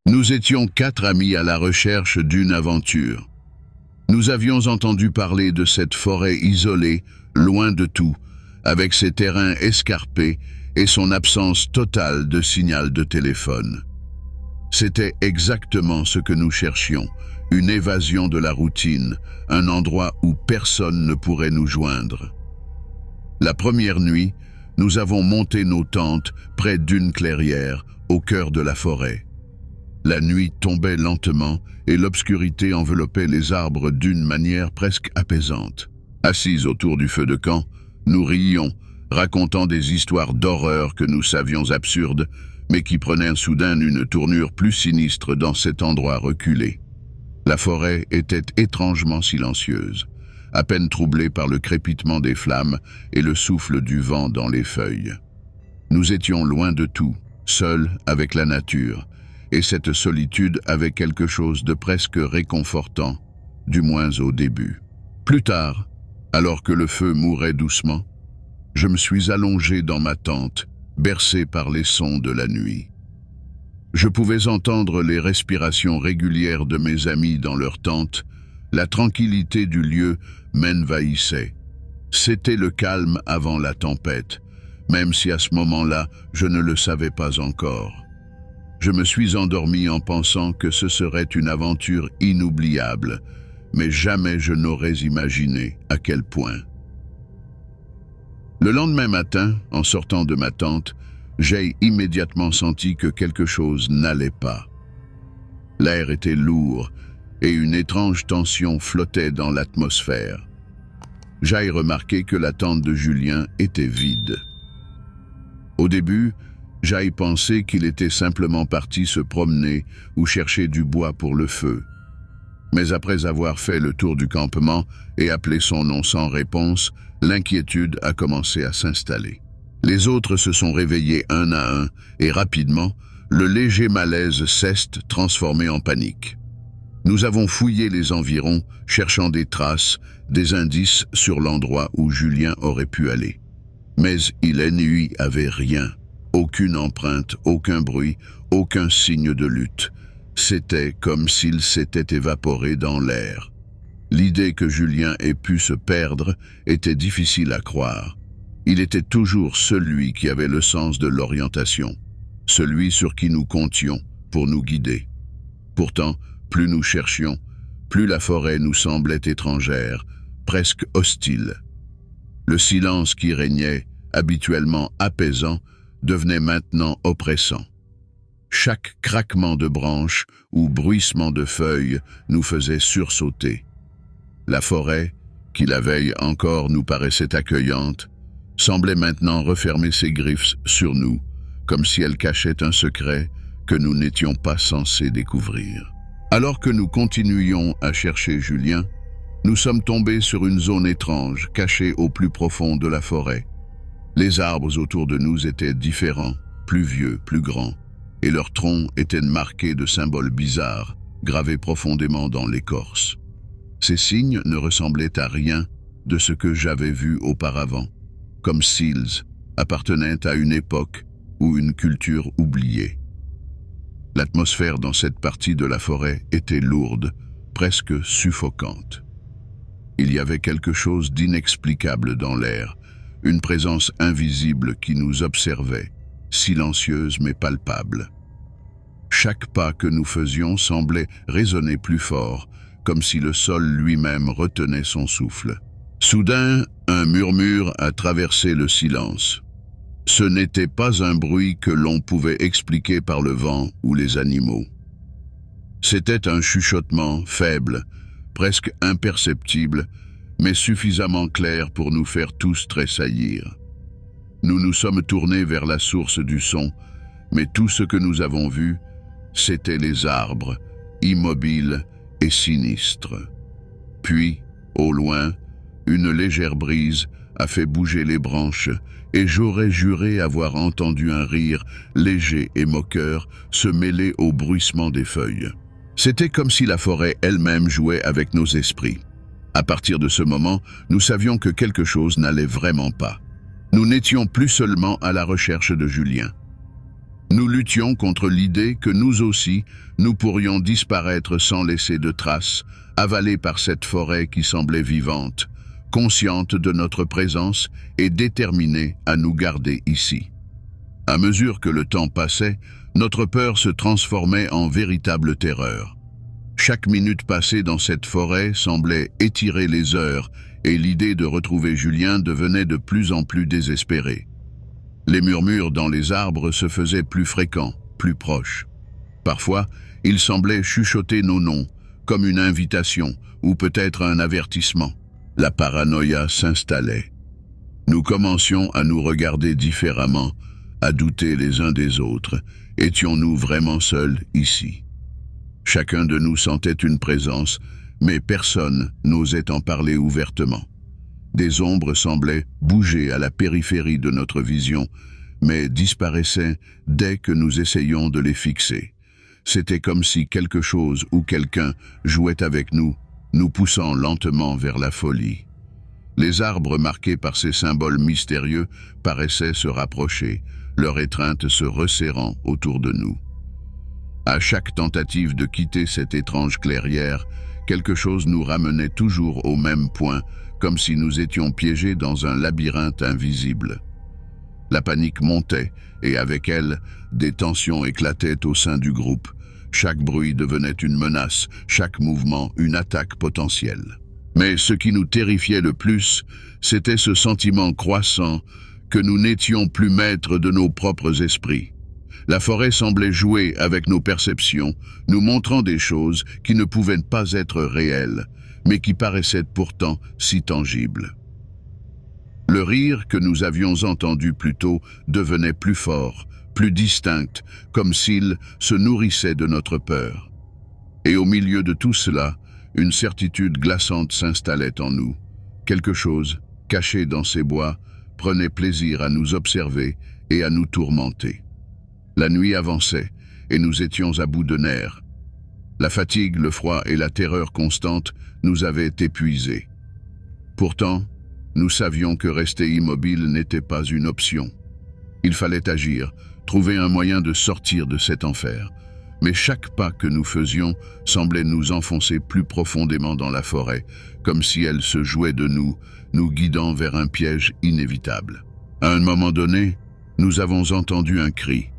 Nous étions 4 amis à la recherche d'une aventure. Nous avions entendu parler de cette forêt isolée, loin de tout, avec ses terrains escarpés et son absence totale de signal de téléphone. C'était exactement ce que nous cherchions, une évasion de la routine, un endroit où personne ne pourrait nous joindre. La première nuit, nous avons monté nos tentes près d'une clairière, au cœur de la forêt. La nuit tombait lentement et l'obscurité enveloppait les arbres d'une manière presque apaisante. Assis autour du feu de camp, nous riions, racontant des histoires d'horreur que nous savions absurdes, mais qui prenaient soudain une tournure plus sinistre dans cet endroit reculé. La forêt était étrangement silencieuse, à peine troublée par le crépitement des flammes et le souffle du vent dans les feuilles. Nous étions loin de tout, seuls avec la nature, et cette solitude avait quelque chose de presque réconfortant, du moins au début. Plus tard, alors que le feu mourait doucement, je me suis allongé dans ma tente, bercé par les sons de la nuit. Je pouvais entendre les respirations régulières de mes amis dans leur tente. La tranquillité du lieu m'envahissait. C'était le calme avant la tempête, même si à ce moment-là, je ne le savais pas encore. Je me suis endormi en pensant que ce serait une aventure inoubliable, mais jamais je n'aurais imaginé à quel point. Le lendemain matin, en sortant de ma tente, j'ai immédiatement senti que quelque chose n'allait pas. L'air était lourd et une étrange tension flottait dans l'atmosphère. J'ai remarqué que la tente de Julien était vide. Au début, j'ai pensé qu'il était simplement parti se promener ou chercher du bois pour le feu. Mais après avoir fait le tour du campement et appelé son nom sans réponse, l'inquiétude a commencé à s'installer. Les autres se sont réveillés un à un et rapidement, le léger malaise s'est transformé en panique. Nous avons fouillé les environs, cherchant des traces, des indices sur l'endroit où Julien aurait pu aller. Mais il n'y avait rien. Aucune empreinte, aucun bruit, aucun signe de lutte. C'était comme s'il s'était évaporé dans l'air. L'idée que Julien ait pu se perdre était difficile à croire. Il était toujours celui qui avait le sens de l'orientation, celui sur qui nous comptions pour nous guider. Pourtant, plus nous cherchions, plus la forêt nous semblait étrangère, presque hostile. Le silence qui régnait, habituellement apaisant, devenait maintenant oppressant. Chaque craquement de branches ou bruissement de feuilles nous faisait sursauter. La forêt, qui la veille encore nous paraissait accueillante, semblait maintenant refermer ses griffes sur nous, comme si elle cachait un secret que nous n'étions pas censés découvrir. Alors que nous continuions à chercher Julien, nous sommes tombés sur une zone étrange, cachée au plus profond de la forêt. Les arbres autour de nous étaient différents, plus vieux, plus grands, et leurs troncs étaient marqués de symboles bizarres, gravés profondément dans l'écorce. Ces signes ne ressemblaient à rien de ce que j'avais vu auparavant, comme s'ils appartenaient à une époque ou une culture oubliée. L'atmosphère dans cette partie de la forêt était lourde, presque suffocante. Il y avait quelque chose d'inexplicable dans l'air, une présence invisible qui nous observait, silencieuse mais palpable. Chaque pas que nous faisions semblait résonner plus fort, comme si le sol lui-même retenait son souffle. Soudain, un murmure a traversé le silence. Ce n'était pas un bruit que l'on pouvait expliquer par le vent ou les animaux. C'était un chuchotement faible, presque imperceptible, mais suffisamment clair pour nous faire tous tressaillir. Nous nous sommes tournés vers la source du son, mais tout ce que nous avons vu, c'étaient les arbres, immobiles et sinistres. Puis, au loin, une légère brise a fait bouger les branches, et j'aurais juré avoir entendu un rire léger et moqueur se mêler au bruissement des feuilles. C'était comme si la forêt elle-même jouait avec nos esprits. À partir de ce moment, nous savions que quelque chose n'allait vraiment pas. Nous n'étions plus seulement à la recherche de Julien. Nous luttions contre l'idée que nous aussi, nous pourrions disparaître sans laisser de traces, avalés par cette forêt qui semblait vivante, consciente de notre présence et déterminée à nous garder ici. À mesure que le temps passait, notre peur se transformait en véritable terreur. Chaque minute passée dans cette forêt semblait étirer les heures et l'idée de retrouver Julien devenait de plus en plus désespérée. Les murmures dans les arbres se faisaient plus fréquents, plus proches. Parfois, ils semblaient chuchoter nos noms, comme une invitation ou peut-être un avertissement. La paranoïa s'installait. Nous commencions à nous regarder différemment, à douter les uns des autres. Étions-nous vraiment seuls ici? Chacun de nous sentait une présence, mais personne n'osait en parler ouvertement. Des ombres semblaient bouger à la périphérie de notre vision, mais disparaissaient dès que nous essayions de les fixer. C'était comme si quelque chose ou quelqu'un jouait avec nous, nous poussant lentement vers la folie. Les arbres marqués par ces symboles mystérieux paraissaient se rapprocher, leur étreinte se resserrant autour de nous. À chaque tentative de quitter cette étrange clairière, quelque chose nous ramenait toujours au même point, comme si nous étions piégés dans un labyrinthe invisible. La panique montait, et avec elle, des tensions éclataient au sein du groupe. Chaque bruit devenait une menace, chaque mouvement une attaque potentielle. Mais ce qui nous terrifiait le plus, c'était ce sentiment croissant que nous n'étions plus maîtres de nos propres esprits. La forêt semblait jouer avec nos perceptions, nous montrant des choses qui ne pouvaient pas être réelles, mais qui paraissaient pourtant si tangibles. Le rire que nous avions entendu plus tôt devenait plus fort, plus distinct, comme s'il se nourrissait de notre peur. Et au milieu de tout cela, une certitude glaçante s'installait en nous. Quelque chose, caché dans ces bois, prenait plaisir à nous observer et à nous tourmenter. La nuit avançait, et nous étions à bout de nerfs. La fatigue, le froid et la terreur constante nous avaient épuisés. Pourtant, nous savions que rester immobile n'était pas une option. Il fallait agir, trouver un moyen de sortir de cet enfer. Mais chaque pas que nous faisions semblait nous enfoncer plus profondément dans la forêt, comme si elle se jouait de nous, nous guidant vers un piège inévitable. À un moment donné, nous avons entendu un cri.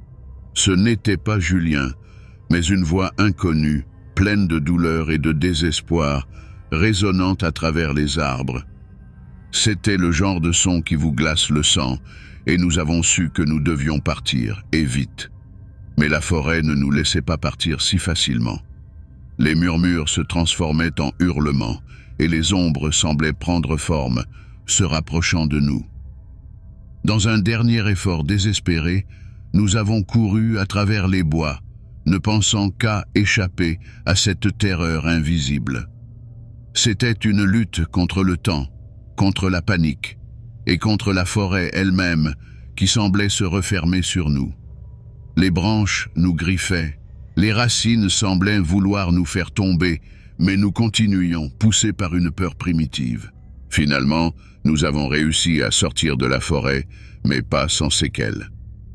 Ce n'était pas Julien, mais une voix inconnue, pleine de douleur et de désespoir, résonnant à travers les arbres. C'était le genre de son qui vous glace le sang, et nous avons su que nous devions partir, et vite. Mais la forêt ne nous laissait pas partir si facilement. Les murmures se transformaient en hurlements, et les ombres semblaient prendre forme, se rapprochant de nous. Dans un dernier effort désespéré, nous avons couru à travers les bois, ne pensant qu'à échapper à cette terreur invisible. C'était une lutte contre le temps, contre la panique, et contre la forêt elle-même qui semblait se refermer sur nous. Les branches nous griffaient, les racines semblaient vouloir nous faire tomber, mais nous continuions, poussés par une peur primitive. Finalement, nous avons réussi à sortir de la forêt, mais pas sans séquelles.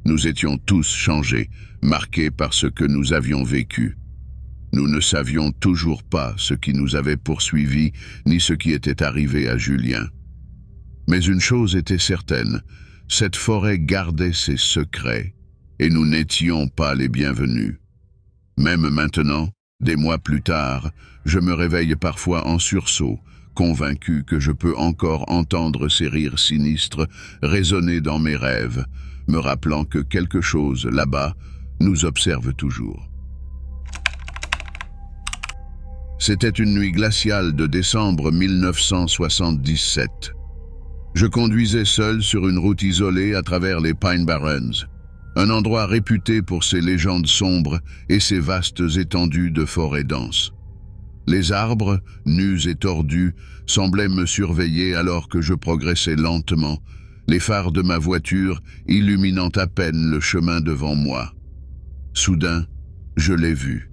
Nous étions tous changés, marqués par ce que nous avions vécu. Nous ne savions toujours pas ce qui nous avait poursuivis, ni ce qui était arrivé à Julien. Mais une chose était certaine, cette forêt gardait ses secrets, et nous n'étions pas les bienvenus. Même maintenant, des mois plus tard, je me réveille parfois en sursaut, convaincu que je peux encore entendre ces rires sinistres résonner dans mes rêves, me rappelant que quelque chose, là-bas, nous observe toujours. C'était une nuit glaciale de décembre 1977. Je conduisais seul sur une route isolée à travers les Pine Barrens, un endroit réputé pour ses légendes sombres et ses vastes étendues de forêts denses. Les arbres, nus et tordus, semblaient me surveiller alors que je progressais lentement, les phares de ma voiture illuminant à peine le chemin devant moi. Soudain, je l'ai vue.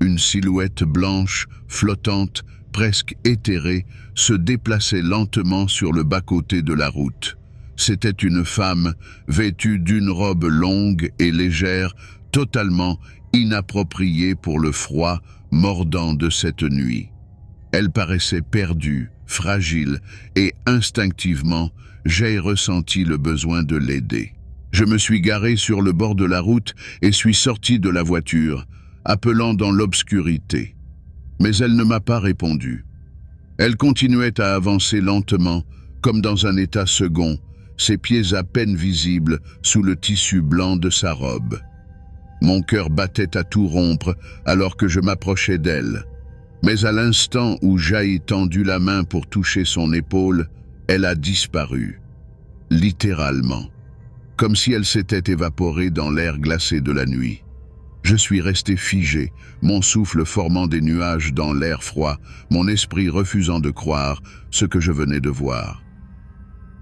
Une silhouette blanche, flottante, presque éthérée, se déplaçait lentement sur le bas-côté de la route. C'était une femme vêtue d'une robe longue et légère, totalement inappropriée pour le froid mordant de cette nuit. Elle paraissait perdue, fragile, et instinctivement, j'ai ressenti le besoin de l'aider. Je me suis garé sur le bord de la route et suis sorti de la voiture, appelant dans l'obscurité. Mais elle ne m'a pas répondu. Elle continuait à avancer lentement, comme dans un état second, ses pieds à peine visibles sous le tissu blanc de sa robe. Mon cœur battait à tout rompre alors que je m'approchais d'elle. Mais à l'instant où j'ai tendu la main pour toucher son épaule, elle a disparu. Littéralement. Comme si elle s'était évaporée dans l'air glacé de la nuit. Je suis resté figé, mon souffle formant des nuages dans l'air froid, mon esprit refusant de croire ce que je venais de voir.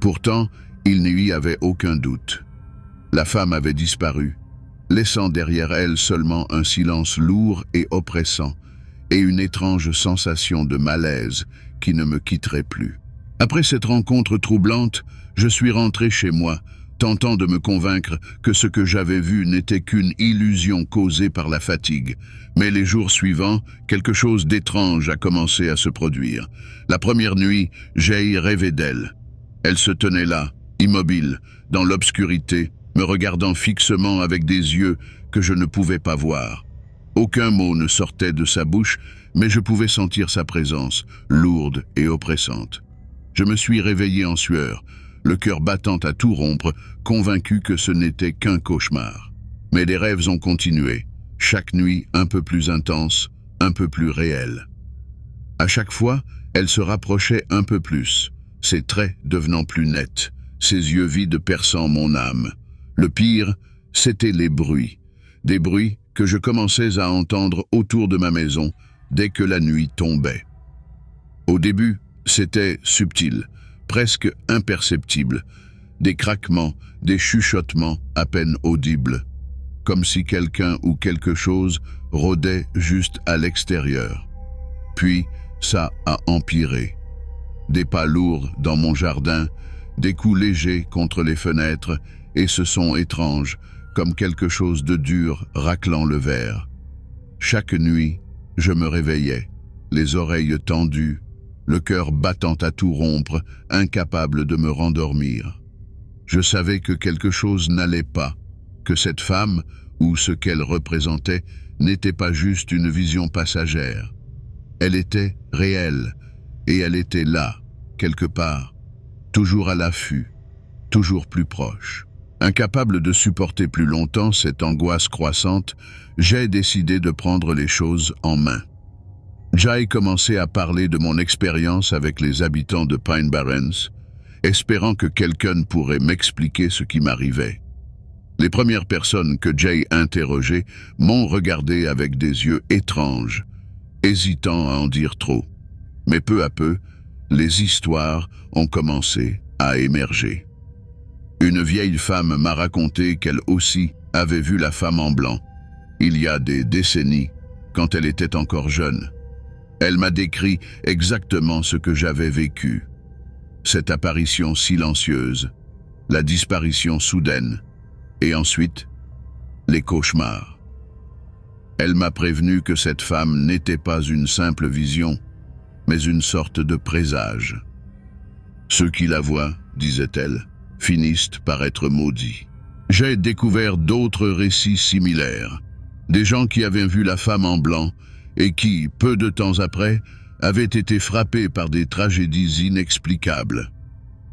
Pourtant, il n'y avait aucun doute. La femme avait disparu, laissant derrière elle seulement un silence lourd et oppressant, et une étrange sensation de malaise qui ne me quitterait plus. Après cette rencontre troublante, je suis rentré chez moi, tentant de me convaincre que ce que j'avais vu n'était qu'une illusion causée par la fatigue. Mais les jours suivants, quelque chose d'étrange a commencé à se produire. La première nuit, j'ai rêvé d'elle. Elle se tenait là, immobile, dans l'obscurité, me regardant fixement avec des yeux que je ne pouvais pas voir. Aucun mot ne sortait de sa bouche, mais je pouvais sentir sa présence, lourde et oppressante. Je me suis réveillé en sueur, le cœur battant à tout rompre, convaincu que ce n'était qu'un cauchemar. Mais les rêves ont continué, chaque nuit un peu plus intense, un peu plus réelle. À chaque fois, elle se rapprochait un peu plus, ses traits devenant plus nets, ses yeux vides perçant mon âme. Le pire, c'étaient les bruits. Des bruits que je commençais à entendre autour de ma maison dès que la nuit tombait. Au début, c'était subtil, presque imperceptible, des craquements, des chuchotements à peine audibles, comme si quelqu'un ou quelque chose rôdait juste à l'extérieur. Puis, ça a empiré. Des pas lourds dans mon jardin, des coups légers contre les fenêtres, et ce son étrange, comme quelque chose de dur raclant le verre. Chaque nuit, je me réveillais, les oreilles tendues, le cœur battant à tout rompre, incapable de me rendormir. Je savais que quelque chose n'allait pas, que cette femme, ou ce qu'elle représentait, n'était pas juste une vision passagère. Elle était réelle, et elle était là, quelque part, toujours à l'affût, toujours plus proche. Incapable de supporter plus longtemps cette angoisse croissante, j'ai décidé de prendre les choses en main. J'ai commencé à parler de mon expérience avec les habitants de Pine Barrens, espérant que quelqu'un pourrait m'expliquer ce qui m'arrivait. Les premières personnes que j'ai interrogées m'ont regardé avec des yeux étranges, hésitant à en dire trop. Mais peu à peu, les histoires ont commencé à émerger. Une vieille femme m'a raconté qu'elle aussi avait vu la femme en blanc, il y a des décennies, quand elle était encore jeune. Elle m'a décrit exactement ce que j'avais vécu. Cette apparition silencieuse, la disparition soudaine, et ensuite, les cauchemars. Elle m'a prévenu que cette femme n'était pas une simple vision, mais une sorte de présage. Ceux qui la voient, disait-elle, finissent par être maudits. J'ai découvert d'autres récits similaires, des gens qui avaient vu la femme en blanc et qui, peu de temps après, avaient été frappés par des tragédies inexplicables.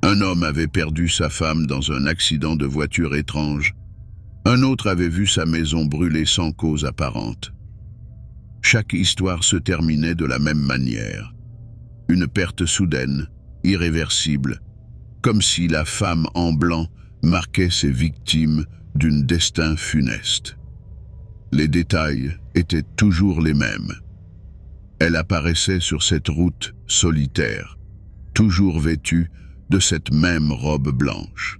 Un homme avait perdu sa femme dans un accident de voiture étrange. Un autre avait vu sa maison brûler sans cause apparente. Chaque histoire se terminait de la même manière. Une perte soudaine, irréversible, comme si la femme en blanc marquait ses victimes d'un destin funeste. Les détails étaient toujours les mêmes. Elle apparaissait sur cette route solitaire, toujours vêtue de cette même robe blanche.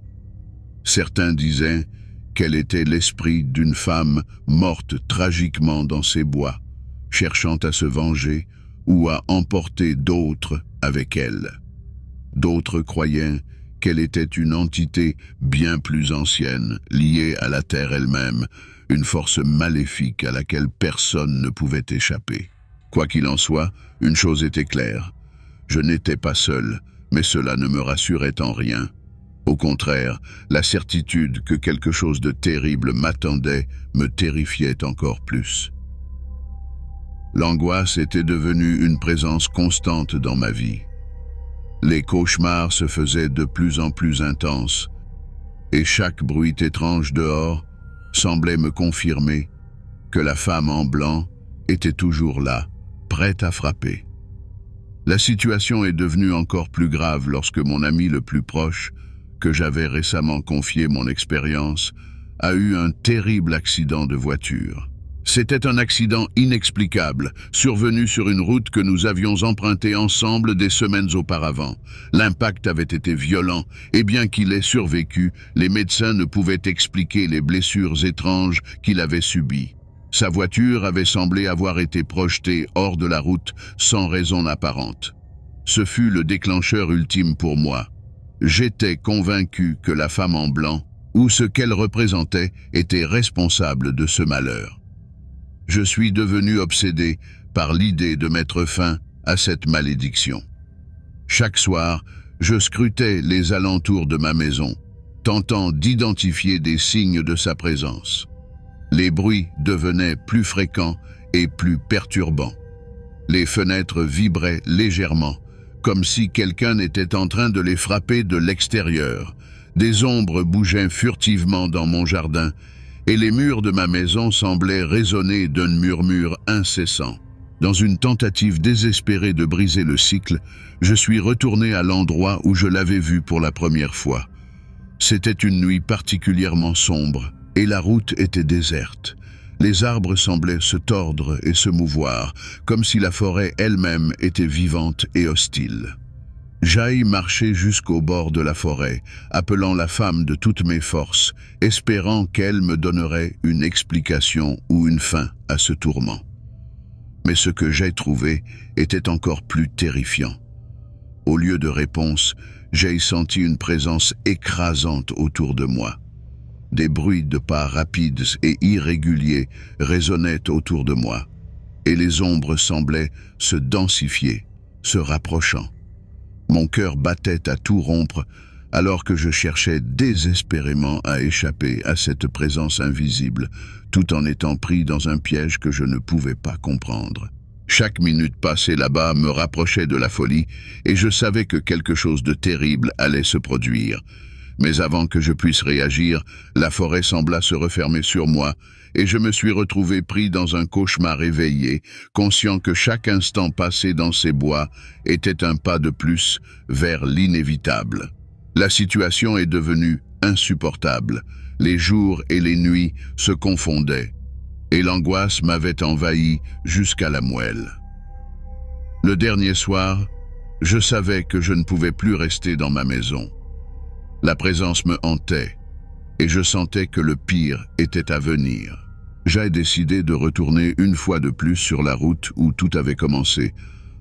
Certains disaient qu'elle était l'esprit d'une femme morte tragiquement dans ces bois, cherchant à se venger ou à emporter d'autres avec elle. D'autres croyaient qu'elle était une entité bien plus ancienne, liée à la terre elle-même, une force maléfique à laquelle personne ne pouvait échapper. Quoi qu'il en soit, une chose était claire. Je n'étais pas seul, mais cela ne me rassurait en rien. Au contraire, la certitude que quelque chose de terrible m'attendait me terrifiait encore plus. L'angoisse était devenue une présence constante dans ma vie. Les cauchemars se faisaient de plus en plus intenses, et chaque bruit étrange dehors semblait me confirmer que la femme en blanc était toujours là, prête à frapper. La situation est devenue encore plus grave lorsque mon ami le plus proche, que j'avais récemment confié mon expérience, a eu un terrible accident de voiture. C'était un accident inexplicable, survenu sur une route que nous avions empruntée ensemble des semaines auparavant. L'impact avait été violent, et bien qu'il ait survécu, les médecins ne pouvaient expliquer les blessures étranges qu'il avait subies. Sa voiture avait semblé avoir été projetée hors de la route sans raison apparente. Ce fut le déclencheur ultime pour moi. J'étais convaincu que la femme en blanc, ou ce qu'elle représentait, était responsable de ce malheur. Je suis devenu obsédé par l'idée de mettre fin à cette malédiction. Chaque soir, je scrutais les alentours de ma maison, tentant d'identifier des signes de sa présence. Les bruits devenaient plus fréquents et plus perturbants. Les fenêtres vibraient légèrement, comme si quelqu'un était en train de les frapper de l'extérieur. Des ombres bougeaient furtivement dans mon jardin, et les murs de ma maison semblaient résonner d'un murmure incessant. Dans une tentative désespérée de briser le cycle, je suis retourné à l'endroit où je l'avais vu pour la première fois. C'était une nuit particulièrement sombre, et la route était déserte. Les arbres semblaient se tordre et se mouvoir, comme si la forêt elle-même était vivante et hostile. J'aille marcher jusqu'au bord de la forêt, appelant la femme de toutes mes forces, espérant qu'elle me donnerait une explication ou une fin à ce tourment. Mais ce que j'ai trouvé était encore plus terrifiant. Au lieu de réponse, j'ai senti une présence écrasante autour de moi. Des bruits de pas rapides et irréguliers résonnaient autour de moi, et les ombres semblaient se densifier, se rapprochant. Mon cœur battait à tout rompre alors que je cherchais désespérément à échapper à cette présence invisible, tout en étant pris dans un piège que je ne pouvais pas comprendre. Chaque minute passée là-bas me rapprochait de la folie, et je savais que quelque chose de terrible allait se produire. Mais avant que je puisse réagir, la forêt sembla se refermer sur moi, et je me suis retrouvé pris dans un cauchemar éveillé, conscient que chaque instant passé dans ces bois était un pas de plus vers l'inévitable. La situation est devenue insupportable. Les jours et les nuits se confondaient, et l'angoisse m'avait envahi jusqu'à la moelle. Le dernier soir, je savais que je ne pouvais plus rester dans ma maison. La présence me hantait, et je sentais que le pire était à venir. J'ai décidé de retourner une fois de plus sur la route où tout avait commencé,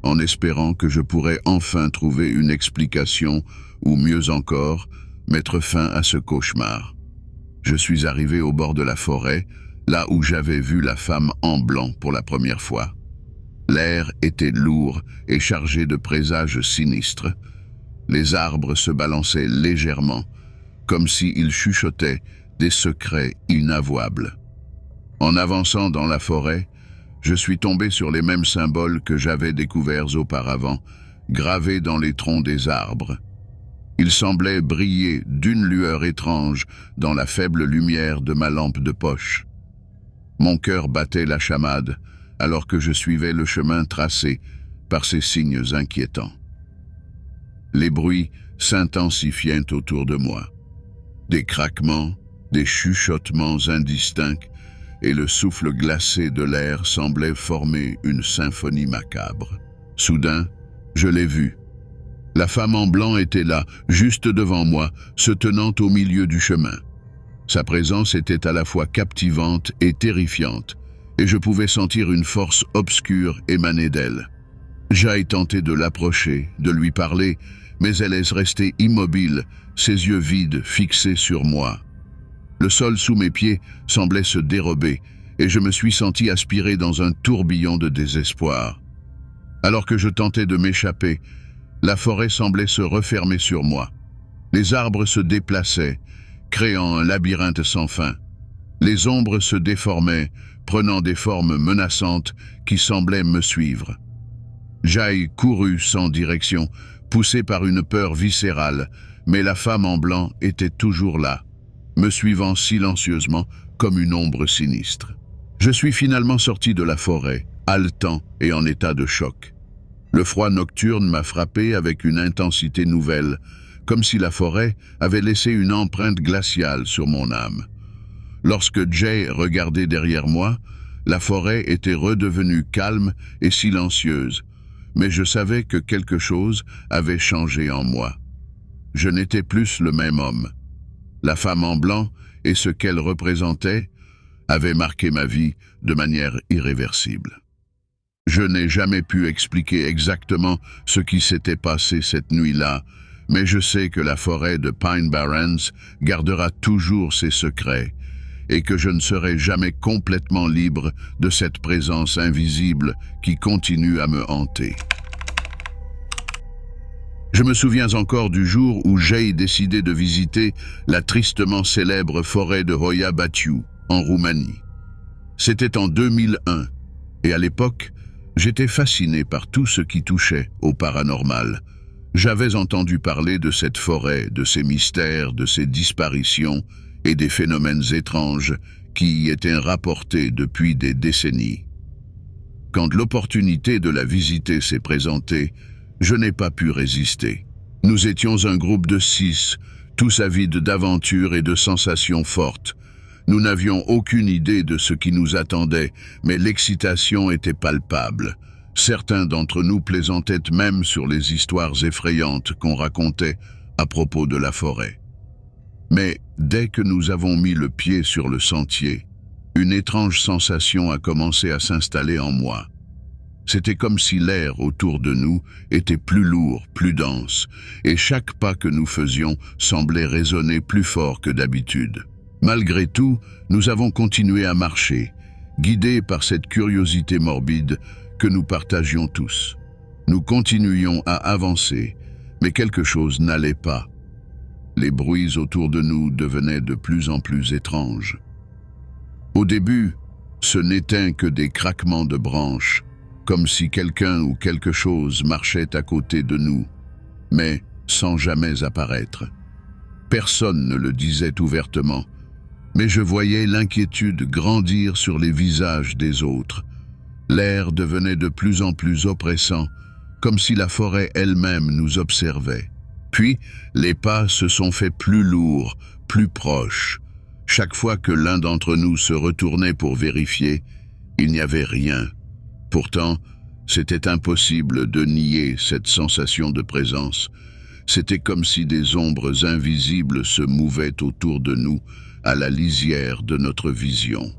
en espérant que je pourrais enfin trouver une explication, ou mieux encore, mettre fin à ce cauchemar. Je suis arrivé au bord de la forêt, là où j'avais vu la femme en blanc pour la première fois. L'air était lourd et chargé de présages sinistres. Les arbres se balançaient légèrement, comme s'ils chuchotaient des secrets inavouables. En avançant dans la forêt, je suis tombé sur les mêmes symboles que j'avais découverts auparavant, gravés dans les troncs des arbres. Ils semblaient briller d'une lueur étrange dans la faible lumière de ma lampe de poche. Mon cœur battait la chamade alors que je suivais le chemin tracé par ces signes inquiétants. Les bruits s'intensifiaient autour de moi. Des craquements, des chuchotements indistincts, et le souffle glacé de l'air semblait former une symphonie macabre. Soudain, je l'ai vue. La femme en blanc était là, juste devant moi, se tenant au milieu du chemin. Sa présence était à la fois captivante et terrifiante, et je pouvais sentir une force obscure émaner d'elle. J'ai tenté de l'approcher, de lui parler, mais elle est restée immobile, ses yeux vides fixés sur moi. Le sol sous mes pieds semblait se dérober, et je me suis senti aspirer dans un tourbillon de désespoir. Alors que je tentais de m'échapper, la forêt semblait se refermer sur moi. Les arbres se déplaçaient, créant un labyrinthe sans fin. Les ombres se déformaient, prenant des formes menaçantes qui semblaient me suivre. Jay courut sans direction, poussé par une peur viscérale, mais la femme en blanc était toujours là, me suivant silencieusement comme une ombre sinistre. Je suis finalement sorti de la forêt, haletant et en état de choc. Le froid nocturne m'a frappé avec une intensité nouvelle, comme si la forêt avait laissé une empreinte glaciale sur mon âme. Lorsque Jay regardait derrière moi, la forêt était redevenue calme et silencieuse, mais je savais que quelque chose avait changé en moi. Je n'étais plus le même homme. La femme en blanc et ce qu'elle représentait avaient marqué ma vie de manière irréversible. Je n'ai jamais pu expliquer exactement ce qui s'était passé cette nuit-là, mais je sais que la forêt de Pine Barrens gardera toujours ses secrets et que je ne serai jamais complètement libre de cette présence invisible qui continue à me hanter. Je me souviens encore du jour où j'ai décidé de visiter la tristement célèbre forêt de Hoia Baciu, en Roumanie. C'était en 2001, et à l'époque, j'étais fasciné par tout ce qui touchait au paranormal. J'avais entendu parler de cette forêt, de ses mystères, de ses disparitions et des phénomènes étranges qui y étaient rapportés depuis des décennies. Quand l'opportunité de la visiter s'est présentée, je n'ai pas pu résister. Nous étions un groupe de 6, tous avides d'aventures et de sensations fortes. Nous n'avions aucune idée de ce qui nous attendait, mais l'excitation était palpable. Certains d'entre nous plaisantaient même sur les histoires effrayantes qu'on racontait à propos de la forêt. Mais dès que nous avons mis le pied sur le sentier, une étrange sensation a commencé à s'installer en moi. C'était comme si l'air autour de nous était plus lourd, plus dense, et chaque pas que nous faisions semblait résonner plus fort que d'habitude. Malgré tout, nous avons continué à marcher, guidés par cette curiosité morbide que nous partagions tous. Nous continuions à avancer, mais quelque chose n'allait pas. Les bruits autour de nous devenaient de plus en plus étranges. Au début, ce n'étaient que des craquements de branches, comme si quelqu'un ou quelque chose marchait à côté de nous, mais sans jamais apparaître. Personne ne le disait ouvertement, mais je voyais l'inquiétude grandir sur les visages des autres. L'air devenait de plus en plus oppressant, comme si la forêt elle-même nous observait. Puis, les pas se sont faits plus lourds, plus proches. Chaque fois que l'un d'entre nous se retournait pour vérifier, il n'y avait rien. Pourtant, c'était impossible de nier cette sensation de présence. C'était comme si des ombres invisibles se mouvaient autour de nous, à la lisière de notre vision.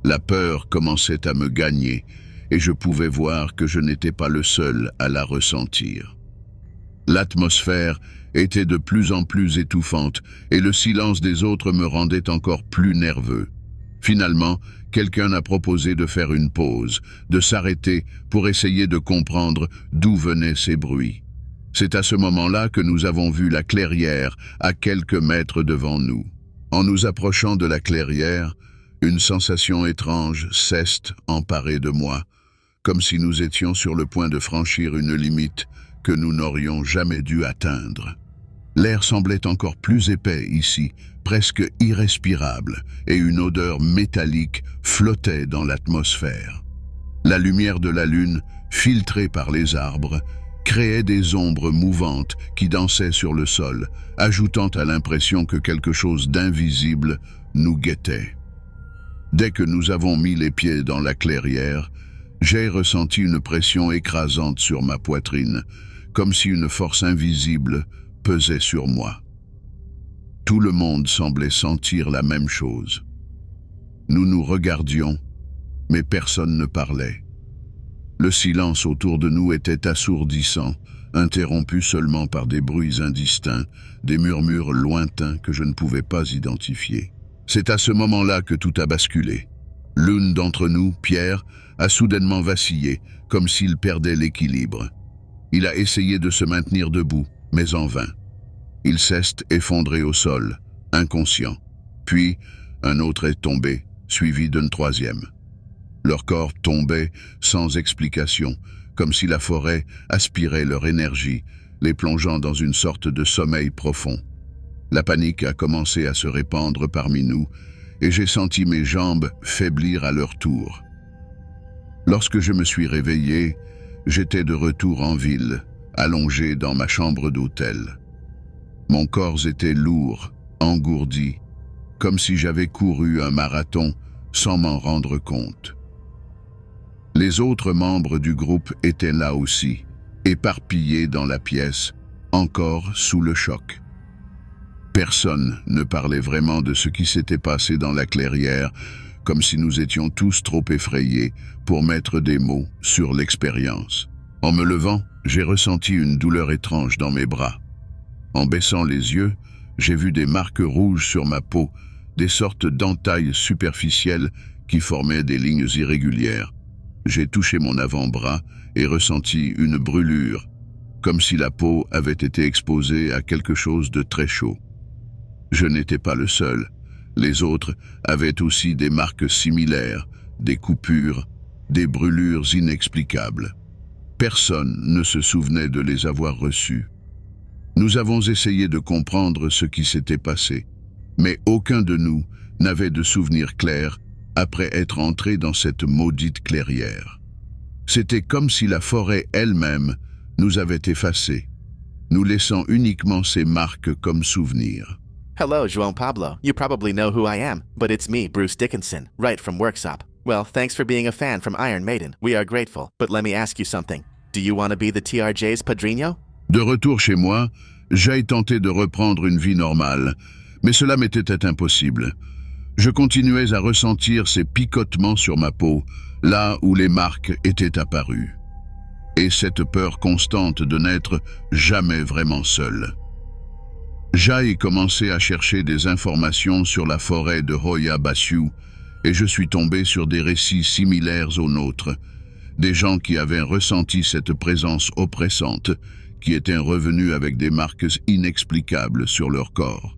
La peur commençait à me gagner, et je pouvais voir que je n'étais pas le seul à la ressentir. L'atmosphère était de plus en plus étouffante, et le silence des autres me rendait encore plus nerveux. Finalement, quelqu'un a proposé de faire une pause, de s'arrêter pour essayer de comprendre d'où venaient ces bruits. C'est à ce moment-là que nous avons vu la clairière à quelques mètres devant nous. En nous approchant de la clairière, une sensation étrange s'est emparée de moi, comme si nous étions sur le point de franchir une limite que nous n'aurions jamais dû atteindre. L'air semblait encore plus épais ici, presque irrespirable, et une odeur métallique flottait dans l'atmosphère. La lumière de la lune, filtrée par les arbres, créait des ombres mouvantes qui dansaient sur le sol, ajoutant à l'impression que quelque chose d'invisible nous guettait. Dès que nous avons mis les pieds dans la clairière, j'ai ressenti une pression écrasante sur ma poitrine, comme si une force invisible pesait sur moi. Tout le monde semblait sentir la même chose. Nous nous regardions, mais personne ne parlait. Le silence autour de nous était assourdissant, interrompu seulement par des bruits indistincts, des murmures lointains que je ne pouvais pas identifier. C'est à ce moment-là que tout a basculé. L'une d'entre nous, Pierre, a soudainement vacillé, comme s'il perdait l'équilibre. Il a essayé de se maintenir debout, mais en vain. Il s'est effondré au sol, inconscient. Puis, un autre est tombé, suivi d'un troisième. Leurs corps tombaient sans explication, comme si la forêt aspirait leur énergie, les plongeant dans une sorte de sommeil profond. La panique a commencé à se répandre parmi nous, et j'ai senti mes jambes faiblir à leur tour. Lorsque je me suis réveillé, j'étais de retour en ville, allongé dans ma chambre d'hôtel. Mon corps était lourd, engourdi, comme si j'avais couru un marathon sans m'en rendre compte. Les autres membres du groupe étaient là aussi, éparpillés dans la pièce, encore sous le choc. Personne ne parlait vraiment de ce qui s'était passé dans la clairière, comme si nous étions tous trop effrayés pour mettre des mots sur l'expérience. En me levant, j'ai ressenti une douleur étrange dans mes bras. En baissant les yeux, j'ai vu des marques rouges sur ma peau, des sortes d'entailles superficielles qui formaient des lignes irrégulières. J'ai touché mon avant-bras et ressenti une brûlure, comme si la peau avait été exposée à quelque chose de très chaud. Je n'étais pas le seul. Les autres avaient aussi des marques similaires, des coupures, des brûlures inexplicables. Personne ne se souvenait de les avoir reçues. Nous avons essayé de comprendre ce qui s'était passé, mais aucun de nous n'avait de souvenir clair après être entré dans cette maudite clairière. C'était comme si la forêt elle-même nous avait effacés, nous laissant uniquement ces marques comme souvenirs. Hello, João Pablo. You probably know who I am, but it's me, Bruce Dickinson, right from Worksop. Well, thanks for being a fan from Iron Maiden. We are grateful. But let me ask you something. Do you want to be the TRJ's padrino? De retour chez moi, j'ai tenté de reprendre une vie normale, mais cela m'était impossible. Je continuais à ressentir ces picotements sur ma peau, là où les marques étaient apparues. Et cette peur constante de n'être jamais vraiment seul. J'ai commencé à chercher des informations sur la forêt de Hoia Baciu et je suis tombé sur des récits similaires aux nôtres, des gens qui avaient ressenti cette présence oppressante, qui étaient revenus avec des marques inexplicables sur leur corps.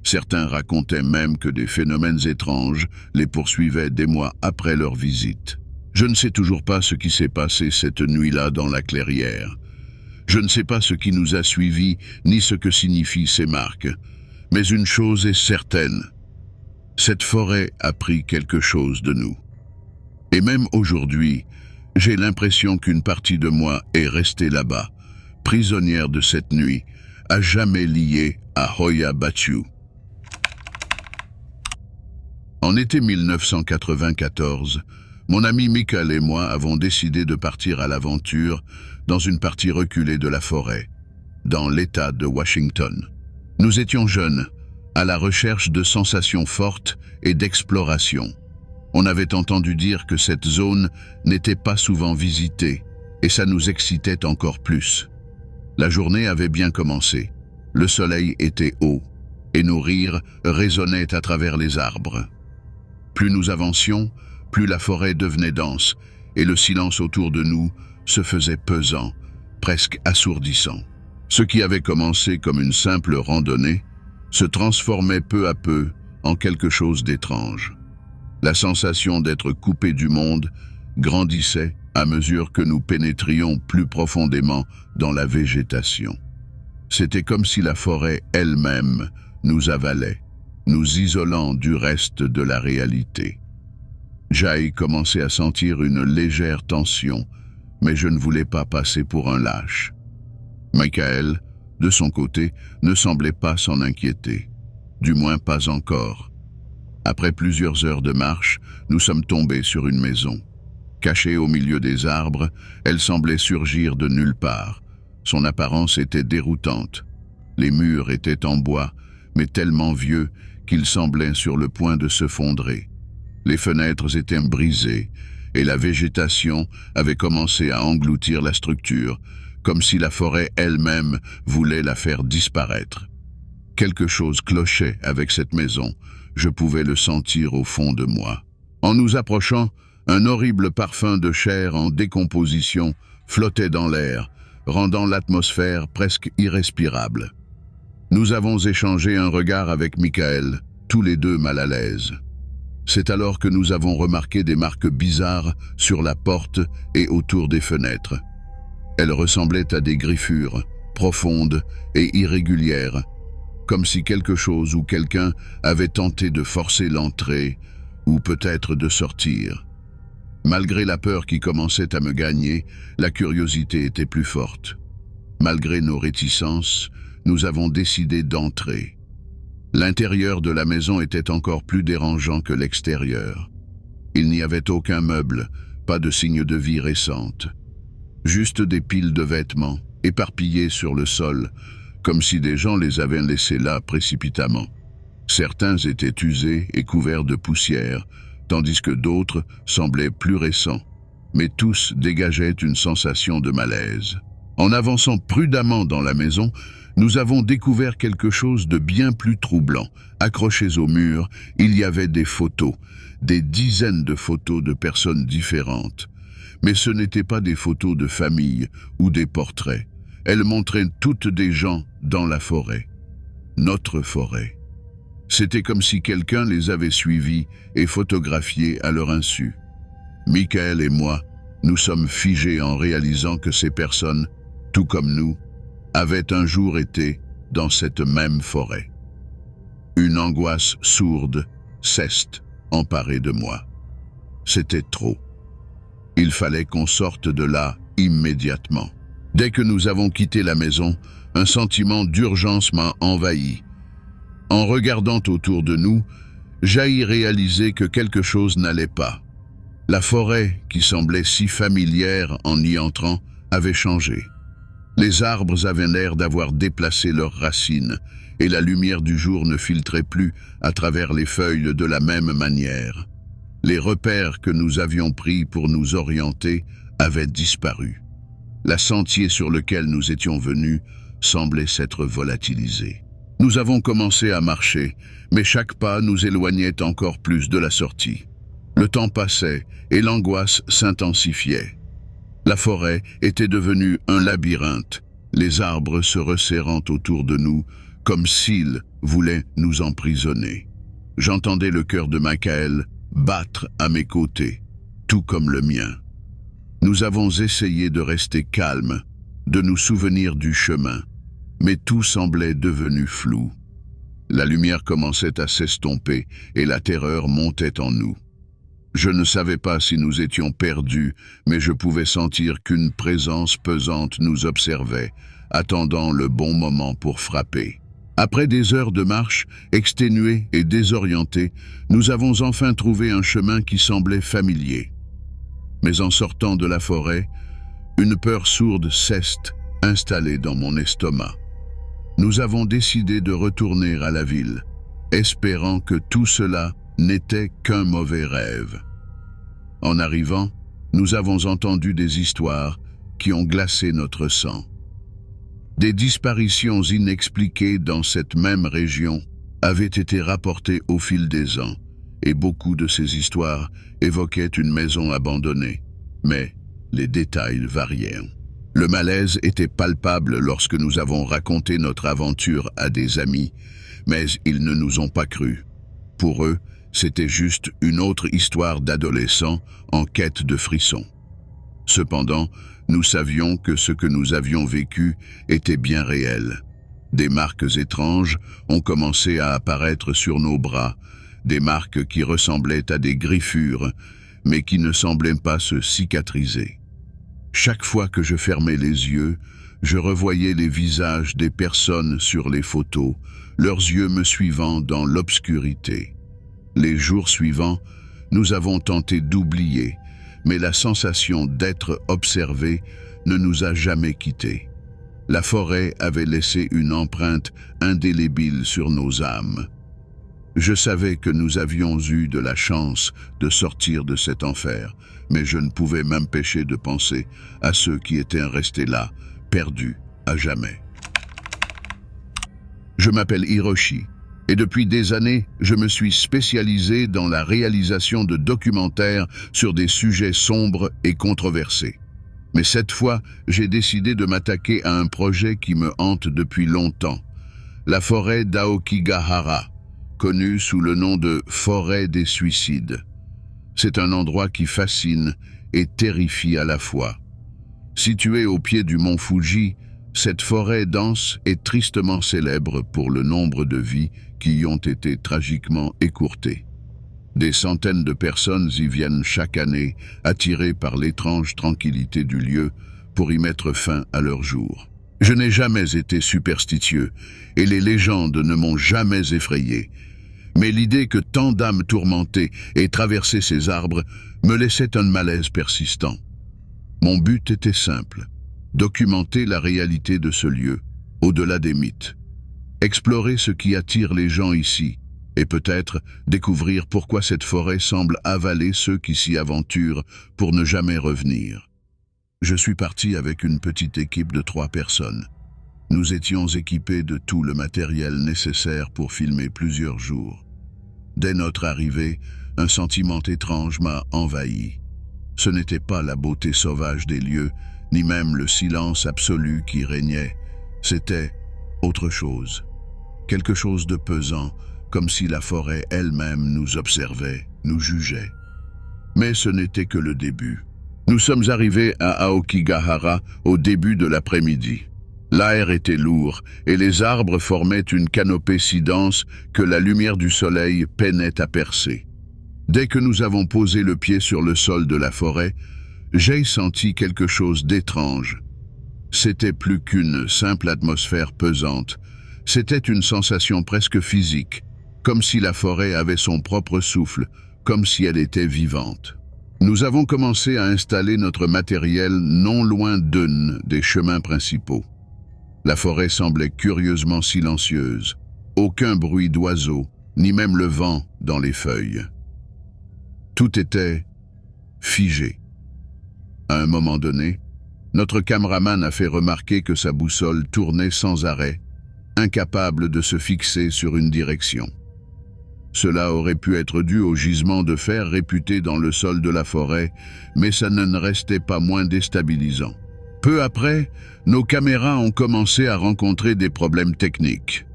Certains racontaient même que des phénomènes étranges les poursuivaient des mois après leur visite. Je ne sais toujours pas ce qui s'est passé cette nuit-là dans la clairière. Je ne sais pas ce qui nous a suivis, ni ce que signifient ces marques. Mais une chose est certaine. Cette forêt a pris quelque chose de nous. Et même aujourd'hui, j'ai l'impression qu'une partie de moi est restée là-bas, prisonnière de cette nuit, à jamais liée à Hoia Baciu. En été 1994, mon ami Michael et moi avons décidé de partir à l'aventure dans une partie reculée de la forêt, dans l'État de Washington. Nous étions jeunes, à la recherche de sensations fortes et d'exploration. On avait entendu dire que cette zone n'était pas souvent visitée, et ça nous excitait encore plus. La journée avait bien commencé. Le soleil était haut, et nos rires résonnaient à travers les arbres. Plus nous avancions, plus la forêt devenait dense, et le silence autour de nous se faisait pesant, presque assourdissant. Ce qui avait commencé comme une simple randonnée se transformait peu à peu en quelque chose d'étrange. La sensation d'être coupé du monde grandissait à mesure que nous pénétrions plus profondément dans la végétation. C'était comme si la forêt elle-même nous avalait, nous isolant du reste de la réalité. J'ai commencé à sentir une légère tension, mais je ne voulais pas passer pour un lâche. Michael, de son côté, ne semblait pas s'en inquiéter, du moins pas encore. Après plusieurs heures de marche, nous sommes tombés sur une maison. Cachée au milieu des arbres, elle semblait surgir de nulle part. Son apparence était déroutante. Les murs étaient en bois, mais tellement vieux qu'ils semblaient sur le point de se fondrer. Les fenêtres étaient brisées et la végétation avait commencé à engloutir la structure, comme si la forêt elle-même voulait la faire disparaître. Quelque chose clochait avec cette maison, je pouvais le sentir au fond de moi. En nous approchant, un horrible parfum de chair en décomposition flottait dans l'air, rendant l'atmosphère presque irrespirable. Nous avons échangé un regard avec Michael, tous les deux mal à l'aise. C'est alors que nous avons remarqué des marques bizarres sur la porte et autour des fenêtres. Elles ressemblaient à des griffures, profondes et irrégulières, comme si quelque chose ou quelqu'un avait tenté de forcer l'entrée ou peut-être de sortir. Malgré la peur qui commençait à me gagner, la curiosité était plus forte. Malgré nos réticences, nous avons décidé d'entrer. L'intérieur de la maison était encore plus dérangeant que l'extérieur. Il n'y avait aucun meuble, pas de signe de vie récente. Juste des piles de vêtements, éparpillés sur le sol, comme si des gens les avaient laissés là précipitamment. Certains étaient usés et couverts de poussière, tandis que d'autres semblaient plus récents, mais tous dégageaient une sensation de malaise. En avançant prudemment dans la maison, nous avons découvert quelque chose de bien plus troublant. Accrochées au mur, il y avait des photos, des dizaines de photos de personnes différentes. Mais ce n'étaient pas des photos de famille ou des portraits. Elles montraient toutes des gens dans la forêt. Notre forêt. C'était comme si quelqu'un les avait suivis et photographiés à leur insu. Michael et moi, nous sommes figés en réalisant que ces personnes, tout comme nous, avaient un jour été dans cette même forêt. Une angoisse sourde, ceste, emparée de moi. C'était trop. Il fallait qu'on sorte de là immédiatement. Dès que nous avons quitté la maison, un sentiment d'urgence m'a envahi. En regardant autour de nous, j'ai réalisé que quelque chose n'allait pas. La forêt, qui semblait si familière en y entrant, avait changé. Les arbres avaient l'air d'avoir déplacé leurs racines, et la lumière du jour ne filtrait plus à travers les feuilles de la même manière. Les repères que nous avions pris pour nous orienter avaient disparu. La sentier sur lequel nous étions venus semblait s'être volatilisé. Nous avons commencé à marcher, mais chaque pas nous éloignait encore plus de la sortie. Le temps passait et l'angoisse s'intensifiait. La forêt était devenue un labyrinthe, les arbres se resserrant autour de nous, comme s'ils voulaient nous emprisonner. J'entendais le cœur de Michael battre à mes côtés, tout comme le mien. Nous avons essayé de rester calmes, de nous souvenir du chemin, mais tout semblait devenu flou. La lumière commençait à s'estomper et la terreur montait en nous. Je ne savais pas si nous étions perdus, mais je pouvais sentir qu'une présence pesante nous observait, attendant le bon moment pour frapper. Après des heures de marche, exténués et désorientés, nous avons enfin trouvé un chemin qui semblait familier. Mais en sortant de la forêt, une peur sourde s'est installée dans mon estomac. Nous avons décidé de retourner à la ville, espérant que tout cela n'était qu'un mauvais rêve. En arrivant, nous avons entendu des histoires qui ont glacé notre sang. Des disparitions inexpliquées dans cette même région avaient été rapportées au fil des ans, et beaucoup de ces histoires évoquaient une maison abandonnée, mais les détails variaient. Le malaise était palpable lorsque nous avons raconté notre aventure à des amis, mais ils ne nous ont pas cru. Pour eux, c'était juste une autre histoire d'adolescents en quête de frissons. Cependant, nous savions que ce que nous avions vécu était bien réel. Des marques étranges ont commencé à apparaître sur nos bras, des marques qui ressemblaient à des griffures, mais qui ne semblaient pas se cicatriser. Chaque fois que je fermais les yeux, je revoyais les visages des personnes sur les photos, leurs yeux me suivant dans l'obscurité. Les jours suivants, nous avons tenté d'oublier, mais la sensation d'être observé ne nous a jamais quittés. La forêt avait laissé une empreinte indélébile sur nos âmes. Je savais que nous avions eu de la chance de sortir de cet enfer, mais je ne pouvais m'empêcher de penser à ceux qui étaient restés là, perdu à jamais. Je m'appelle Hiroshi, et depuis des années, je me suis spécialisé dans la réalisation de documentaires sur des sujets sombres et controversés. Mais cette fois, j'ai décidé de m'attaquer à un projet qui me hante depuis longtemps, la forêt d'Aokigahara, connue sous le nom de forêt des suicides. C'est un endroit qui fascine et terrifie à la fois. Située au pied du mont Fuji, cette forêt dense est tristement célèbre pour le nombre de vies qui y ont été tragiquement écourtées. Des centaines de personnes y viennent chaque année, attirées par l'étrange tranquillité du lieu, pour y mettre fin à leur jour. Je n'ai jamais été superstitieux, et les légendes ne m'ont jamais effrayé. Mais l'idée que tant d'âmes tourmentées aient traversé ces arbres me laissait un malaise persistant. Mon but était simple: documenter la réalité de ce lieu, au-delà des mythes. Explorer ce qui attire les gens ici, et peut-être découvrir pourquoi cette forêt semble avaler ceux qui s'y aventurent pour ne jamais revenir. Je suis parti avec une petite équipe de 3 personnes. Nous étions équipés de tout le matériel nécessaire pour filmer plusieurs jours. Dès notre arrivée, un sentiment étrange m'a envahi. Ce n'était pas la beauté sauvage des lieux, ni même le silence absolu qui régnait. C'était autre chose. Quelque chose de pesant, comme si la forêt elle-même nous observait, nous jugeait. Mais ce n'était que le début. Nous sommes arrivés à Aokigahara au début de l'après-midi. L'air était lourd et les arbres formaient une canopée si dense que la lumière du soleil peinait à percer. Dès que nous avons posé le pied sur le sol de la forêt, j'ai senti quelque chose d'étrange. C'était plus qu'une simple atmosphère pesante. C'était une sensation presque physique, comme si la forêt avait son propre souffle, comme si elle était vivante. Nous avons commencé à installer notre matériel non loin d'un des chemins principaux. La forêt semblait curieusement silencieuse, aucun bruit d'oiseaux, ni même le vent dans les feuilles. Tout était figé. À un moment donné, notre caméraman a fait remarquer que sa boussole tournait sans arrêt, incapable de se fixer sur une direction. Cela aurait pu être dû au gisement de fer réputé dans le sol de la forêt, mais ça ne restait pas moins déstabilisant. Peu après, nos caméras ont commencé à rencontrer des problèmes techniques.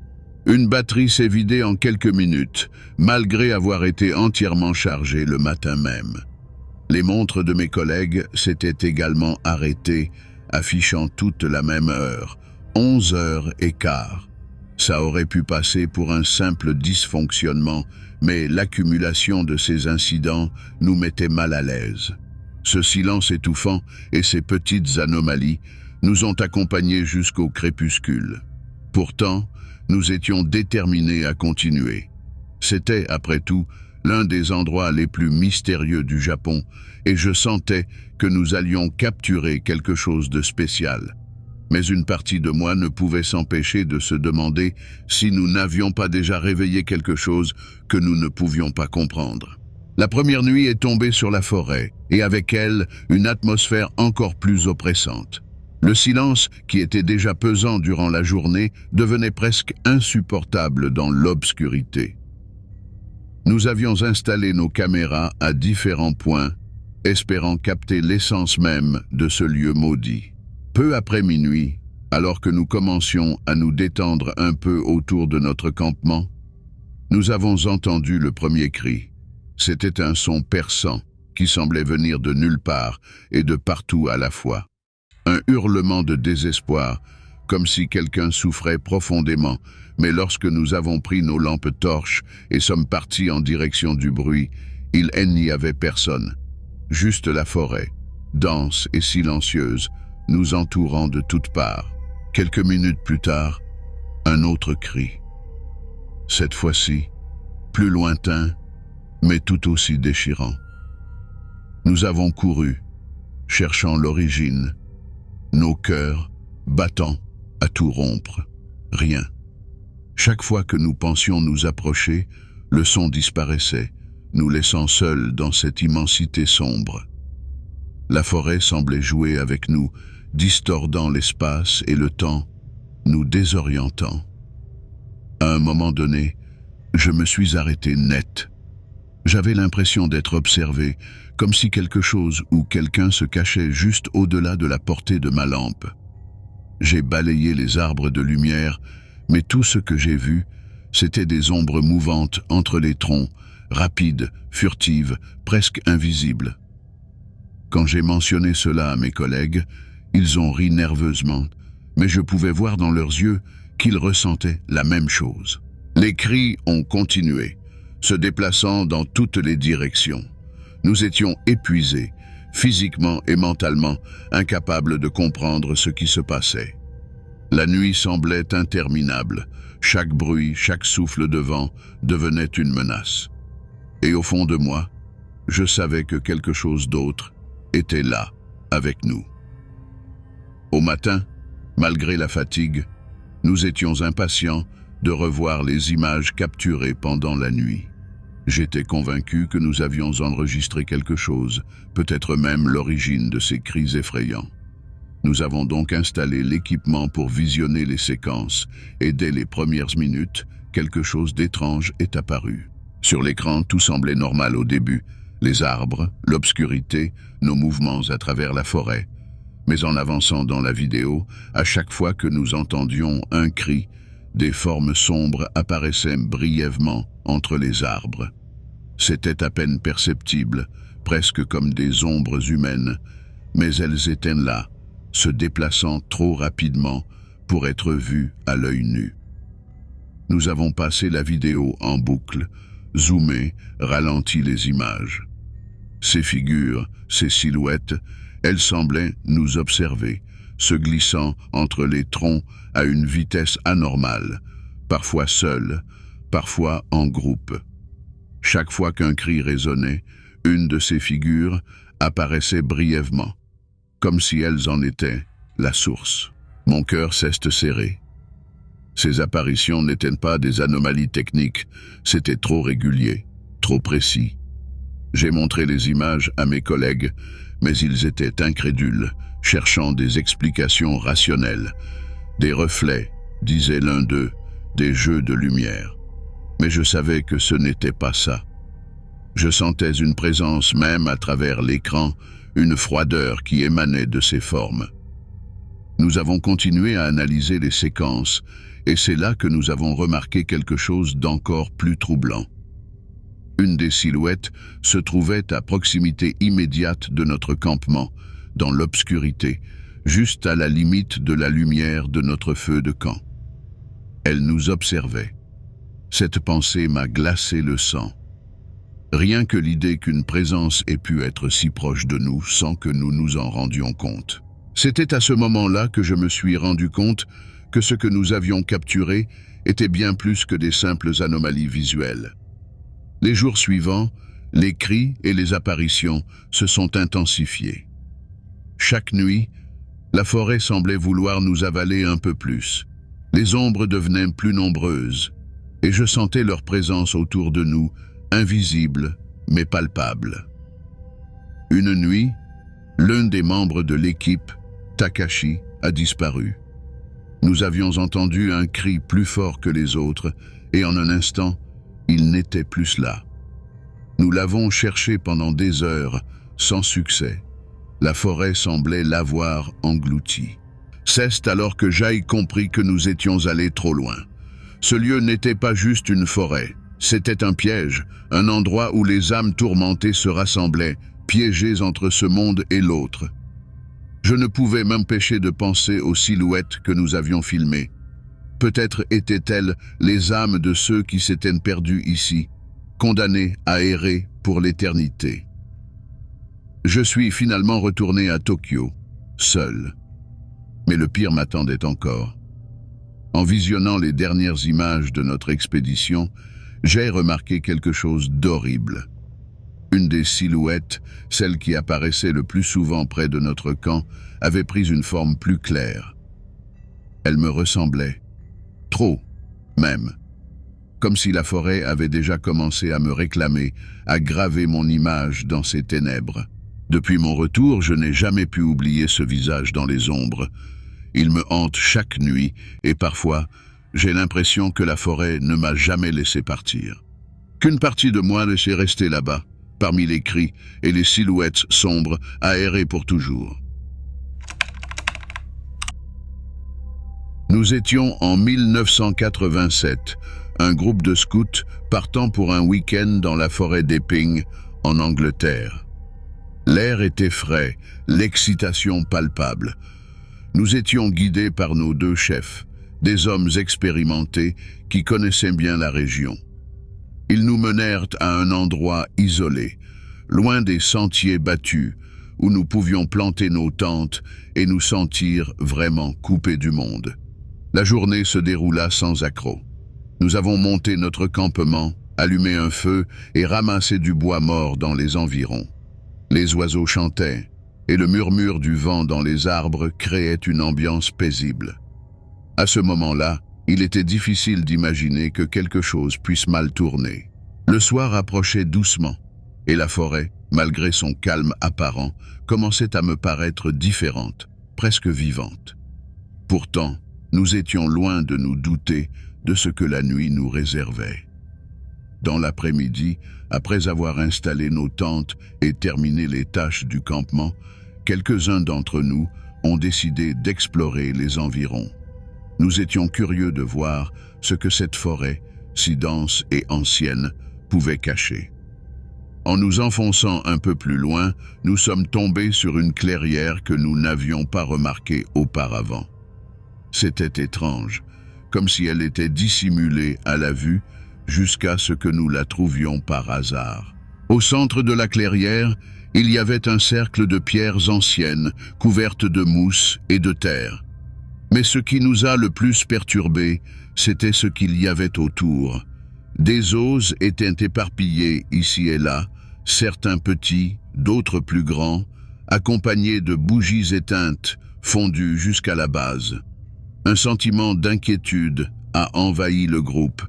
Une batterie s'est vidée en quelques minutes, malgré avoir été entièrement chargée le matin même. Les montres de mes collègues s'étaient également arrêtées, affichant toutes la même heure, 11h15. Ça aurait pu passer pour un simple dysfonctionnement, mais l'accumulation de ces incidents nous mettait mal à l'aise. Ce silence étouffant et ces petites anomalies nous ont accompagnés jusqu'au crépuscule. Pourtant, nous étions déterminés à continuer. C'était, après tout, l'un des endroits les plus mystérieux du Japon, et je sentais que nous allions capturer quelque chose de spécial. Mais une partie de moi ne pouvait s'empêcher de se demander si nous n'avions pas déjà réveillé quelque chose que nous ne pouvions pas comprendre. La première nuit est tombée sur la forêt, et avec elle, une atmosphère encore plus oppressante. Le silence, qui était déjà pesant durant la journée, devenait presque insupportable dans l'obscurité. Nous avions installé nos caméras à différents points, espérant capter l'essence même de ce lieu maudit. Peu après minuit, alors que nous commencions à nous détendre un peu autour de notre campement, nous avons entendu le premier cri. C'était un son perçant qui semblait venir de nulle part et de partout à la fois. Un hurlement de désespoir, comme si quelqu'un souffrait profondément, mais lorsque nous avons pris nos lampes torches et sommes partis en direction du bruit, il n'y avait personne. Juste la forêt, dense et silencieuse, nous entourant de toutes parts. Quelques minutes plus tard, un autre cri. Cette fois-ci, plus lointain, mais tout aussi déchirant. Nous avons couru, cherchant l'origine, nos cœurs battant à tout rompre. Rien. Chaque fois que nous pensions nous approcher, le son disparaissait, nous laissant seuls dans cette immensité sombre. La forêt semblait jouer avec nous, distordant l'espace et le temps, nous désorientant. À un moment donné, je me suis arrêté net. J'avais l'impression d'être observé, comme si quelque chose ou quelqu'un se cachait juste au-delà de la portée de ma lampe. J'ai balayé les arbres de lumière, mais tout ce que j'ai vu, c'étaient des ombres mouvantes entre les troncs, rapides, furtives, presque invisibles. Quand j'ai mentionné cela à mes collègues, ils ont ri nerveusement, mais je pouvais voir dans leurs yeux qu'ils ressentaient la même chose. Les cris ont continué, se déplaçant dans toutes les directions. Nous étions épuisés, physiquement et mentalement, incapables de comprendre ce qui se passait. La nuit semblait interminable. Chaque bruit, chaque souffle de vent devenait une menace. Et au fond de moi, je savais que quelque chose d'autre était là, avec nous. Au matin, malgré la fatigue, nous étions impatients de revoir les images capturées pendant la nuit. J'étais convaincu que nous avions enregistré quelque chose, peut-être même l'origine de ces cris effrayants. Nous avons donc installé l'équipement pour visionner les séquences, et dès les premières minutes, quelque chose d'étrange est apparu. Sur l'écran, tout semblait normal au début, les arbres, l'obscurité, nos mouvements à travers la forêt. Mais en avançant dans la vidéo, à chaque fois que nous entendions un cri, des formes sombres apparaissaient brièvement entre les arbres. C'était à peine perceptible, presque comme des ombres humaines, mais elles étaient là, se déplaçant trop rapidement pour être vues à l'œil nu. Nous avons passé la vidéo en boucle, zoomé, ralenti les images. Ces figures, ces silhouettes, elles semblaient nous observer, se glissant entre les troncs à une vitesse anormale, parfois seules, parfois en groupe. Chaque fois qu'un cri résonnait, une de ces figures apparaissait brièvement, comme si elles en étaient la source. Mon cœur s'est serré. Ces apparitions n'étaient pas des anomalies techniques, c'était trop régulier, trop précis. J'ai montré les images à mes collègues, mais ils étaient incrédules, cherchant des explications rationnelles. Des reflets, disait l'un d'eux, des jeux de lumière. Mais je savais que ce n'était pas ça. Je sentais une présence même à travers l'écran, une froideur qui émanait de ces formes. Nous avons continué à analyser les séquences, et c'est là que nous avons remarqué quelque chose d'encore plus troublant. Une des silhouettes se trouvait à proximité immédiate de notre campement, dans l'obscurité, juste à la limite de la lumière de notre feu de camp. Elle nous observait. Cette pensée m'a glacé le sang. Rien que l'idée qu'une présence ait pu être si proche de nous sans que nous nous en rendions compte. C'était à ce moment-là que je me suis rendu compte que ce que nous avions capturé était bien plus que des simples anomalies visuelles. Les jours suivants, les cris et les apparitions se sont intensifiés. Chaque nuit, la forêt semblait vouloir nous avaler un peu plus. Les ombres devenaient plus nombreuses, et je sentais leur présence autour de nous, invisible mais palpable. Une nuit, l'un des membres de l'équipe, Takashi, a disparu. Nous avions entendu un cri plus fort que les autres, et en un instant, il n'était plus là. Nous l'avons cherché pendant des heures, sans succès. La forêt semblait l'avoir englouti. C'est alors que Jai comprit que nous étions allés trop loin. Ce lieu n'était pas juste une forêt, c'était un piège, un endroit où les âmes tourmentées se rassemblaient, piégées entre ce monde et l'autre. Je ne pouvais m'empêcher de penser aux silhouettes que nous avions filmées. Peut-être étaient-elles les âmes de ceux qui s'étaient perdus ici, condamnés à errer pour l'éternité. Je suis finalement retourné à Tokyo, seul. Mais le pire m'attendait encore. En visionnant les dernières images de notre expédition, j'ai remarqué quelque chose d'horrible. Une des silhouettes, celle qui apparaissait le plus souvent près de notre camp, avait pris une forme plus claire. Elle me ressemblait. Trop, même. Comme si la forêt avait déjà commencé à me réclamer, à graver mon image dans ses ténèbres. Depuis mon retour, je n'ai jamais pu oublier ce visage dans les ombres. Il me hante chaque nuit et parfois, j'ai l'impression que la forêt ne m'a jamais laissé partir. Qu'une partie de moi laissait rester là-bas, parmi les cris et les silhouettes sombres, à errer pour toujours. Nous étions en 1987, un groupe de scouts partant pour un week-end dans la forêt d'Epping, en Angleterre. L'air était frais, l'excitation palpable. Nous étions guidés par nos deux chefs, des hommes expérimentés qui connaissaient bien la région. Ils nous menèrent à un endroit isolé, loin des sentiers battus, où nous pouvions planter nos tentes et nous sentir vraiment coupés du monde. La journée se déroula sans accroc. Nous avons monté notre campement, allumé un feu et ramassé du bois mort dans les environs. Les oiseaux chantaient, et le murmure du vent dans les arbres créait une ambiance paisible. À ce moment-là, il était difficile d'imaginer que quelque chose puisse mal tourner. Le soir approchait doucement, et la forêt, malgré son calme apparent, commençait à me paraître différente, presque vivante. Pourtant, nous étions loin de nous douter de ce que la nuit nous réservait. Dans l'après-midi, après avoir installé nos tentes et terminé les tâches du campement, quelques-uns d'entre nous ont décidé d'explorer les environs. Nous étions curieux de voir ce que cette forêt, si dense et ancienne, pouvait cacher. En nous enfonçant un peu plus loin, nous sommes tombés sur une clairière que nous n'avions pas remarquée auparavant. C'était étrange, comme si elle était dissimulée à la vue jusqu'à ce que nous la trouvions par hasard. Au centre de la clairière, il y avait un cercle de pierres anciennes, couvertes de mousse et de terre. Mais ce qui nous a le plus perturbés, c'était ce qu'il y avait autour. Des os étaient éparpillés ici et là, certains petits, d'autres plus grands, accompagnés de bougies éteintes, fondues jusqu'à la base. Un sentiment d'inquiétude a envahi le groupe,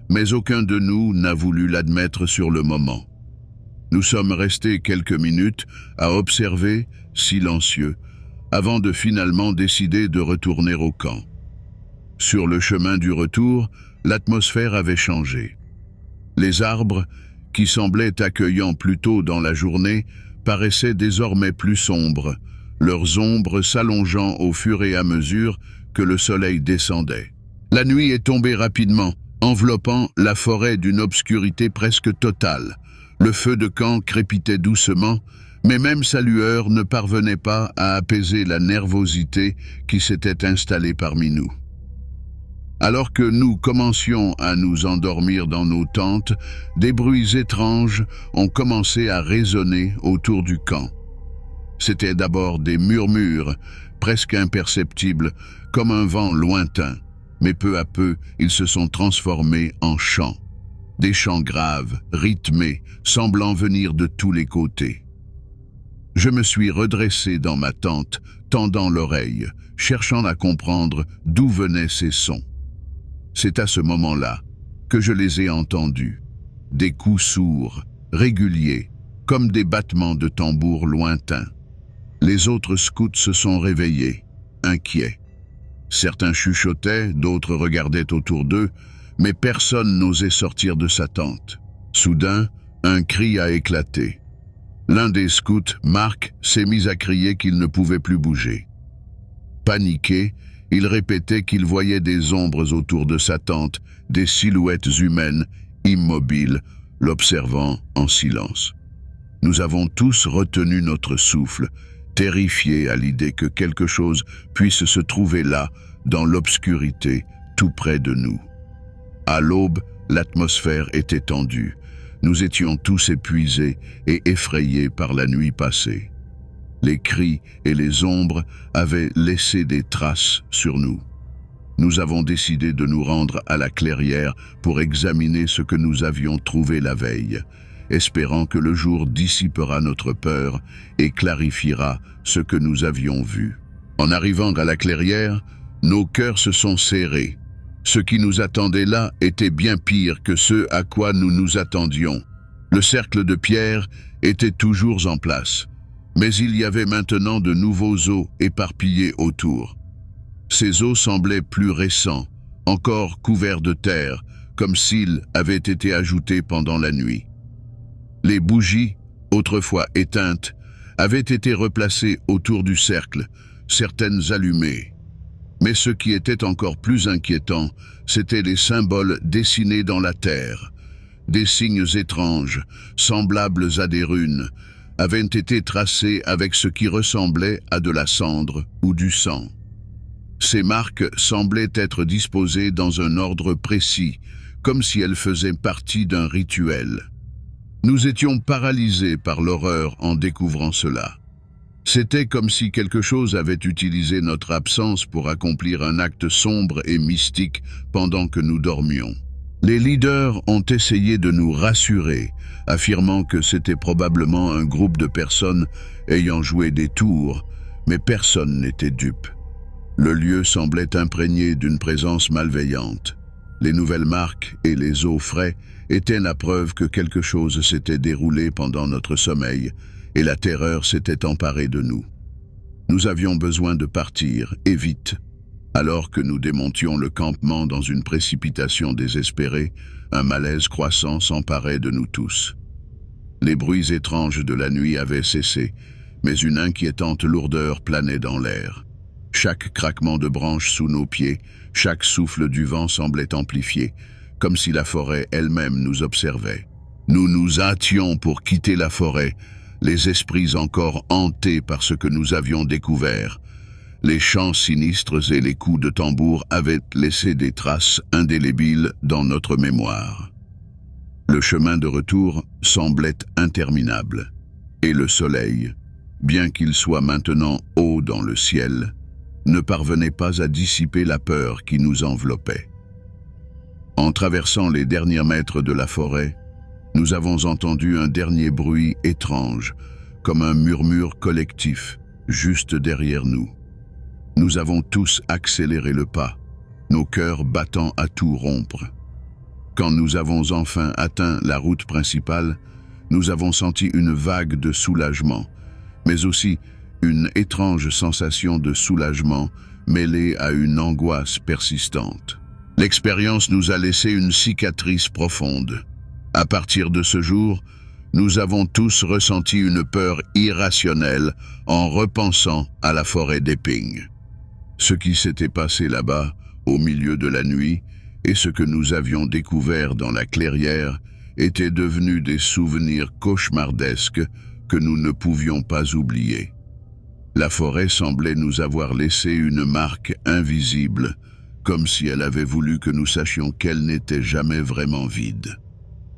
mais aucun de nous n'a voulu l'admettre sur le moment. Nous sommes restés quelques minutes à observer, silencieux, avant de finalement décider de retourner au camp. Sur le chemin du retour, l'atmosphère avait changé. Les arbres, qui semblaient accueillants plus tôt dans la journée, paraissaient désormais plus sombres, leurs ombres s'allongeant au fur et à mesure que le soleil descendait. La nuit est tombée rapidement, enveloppant la forêt d'une obscurité presque totale. Le feu de camp crépitait doucement, mais même sa lueur ne parvenait pas à apaiser la nervosité qui s'était installée parmi nous. Alors que nous commencions à nous endormir dans nos tentes, des bruits étranges ont commencé à résonner autour du camp. C'étaient d'abord des murmures, presque imperceptibles, comme un vent lointain, mais peu à peu, ils se sont transformés en chants. Des chants graves, rythmés, semblant venir de tous les côtés. Je me suis redressé dans ma tente, tendant l'oreille, cherchant à comprendre d'où venaient ces sons. C'est à ce moment-là que je les ai entendus. Des coups sourds, réguliers, comme des battements de tambour lointains. Les autres scouts se sont réveillés, inquiets. Certains chuchotaient, d'autres regardaient autour d'eux, mais personne n'osait sortir de sa tente. Soudain, un cri a éclaté. L'un des scouts, Mark, s'est mis à crier qu'il ne pouvait plus bouger. Paniqué, il répétait qu'il voyait des ombres autour de sa tente, des silhouettes humaines, immobiles, l'observant en silence. Nous avons tous retenu notre souffle, terrifiés à l'idée que quelque chose puisse se trouver là, dans l'obscurité, tout près de nous. À l'aube, l'atmosphère était tendue. Nous étions tous épuisés et effrayés par la nuit passée. Les cris et les ombres avaient laissé des traces sur nous. Nous avons décidé de nous rendre à la clairière pour examiner ce que nous avions trouvé la veille, espérant que le jour dissipera notre peur et clarifiera ce que nous avions vu. En arrivant à la clairière, nos cœurs se sont serrés. Ce qui nous attendait là était bien pire que ce à quoi nous nous attendions. Le cercle de pierre était toujours en place, Mais il y avait maintenant de nouveaux os éparpillés autour. Ces os semblaient plus récents, encore couverts de terre, comme s'ils avaient été ajoutés pendant la nuit. Les bougies, autrefois éteintes, avaient été replacées autour du cercle, certaines allumées. Mais ce qui était encore plus inquiétant, c'étaient les symboles dessinés dans la terre. Des signes étranges, semblables à des runes, avaient été tracés avec ce qui ressemblait à de la cendre ou du sang. Ces marques semblaient être disposées dans un ordre précis, comme si elles faisaient partie d'un rituel. Nous étions paralysés par l'horreur en découvrant cela. C'était comme si quelque chose avait utilisé notre absence pour accomplir un acte sombre et mystique pendant que nous dormions. Les leaders ont essayé de nous rassurer, affirmant que c'était probablement un groupe de personnes ayant joué des tours, mais personne n'était dupe. Le lieu semblait imprégné d'une présence malveillante. Les nouvelles marques et les os frais étaient la preuve que quelque chose s'était déroulé pendant notre sommeil, et la terreur s'était emparée de nous. Nous avions besoin de partir, et vite. Alors que nous démontions le campement dans une précipitation désespérée, un malaise croissant s'emparait de nous tous. Les bruits étranges de la nuit avaient cessé, mais une inquiétante lourdeur planait dans l'air. Chaque craquement de branches sous nos pieds, chaque souffle du vent semblait amplifié, comme si la forêt elle-même nous observait. Nous nous hâtions pour quitter la forêt, les esprits encore hantés par ce que nous avions découvert. Les chants sinistres et les coups de tambour avaient laissé des traces indélébiles dans notre mémoire. Le chemin de retour semblait interminable, et le soleil, bien qu'il soit maintenant haut dans le ciel, ne parvenait pas à dissiper la peur qui nous enveloppait. En traversant les derniers mètres de la forêt, nous avons entendu un dernier bruit étrange, comme un murmure collectif, juste derrière nous. Nous avons tous accéléré le pas, nos cœurs battant à tout rompre. Quand nous avons enfin atteint la route principale, nous avons senti une vague de soulagement, mais aussi une étrange sensation de soulagement mêlée à une angoisse persistante. L'expérience nous a laissé une cicatrice profonde. À partir de ce jour, nous avons tous ressenti une peur irrationnelle en repensant à la forêt d'Epping. Ce qui s'était passé là-bas, au milieu de la nuit, et ce que nous avions découvert dans la clairière étaient devenus des souvenirs cauchemardesques que nous ne pouvions pas oublier. La forêt semblait nous avoir laissé une marque invisible, comme si elle avait voulu que nous sachions qu'elle n'était jamais vraiment vide.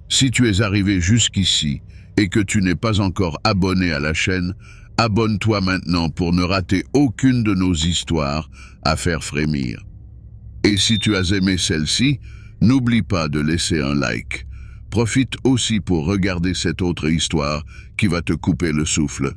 Si tu es arrivé jusqu'ici et que tu n'es pas encore abonné à la chaîne, abonne-toi maintenant pour ne rater aucune de nos histoires à faire frémir. Et si tu as aimé celle-ci, n'oublie pas de laisser un like. Profite aussi pour regarder cette autre histoire qui va te couper le souffle.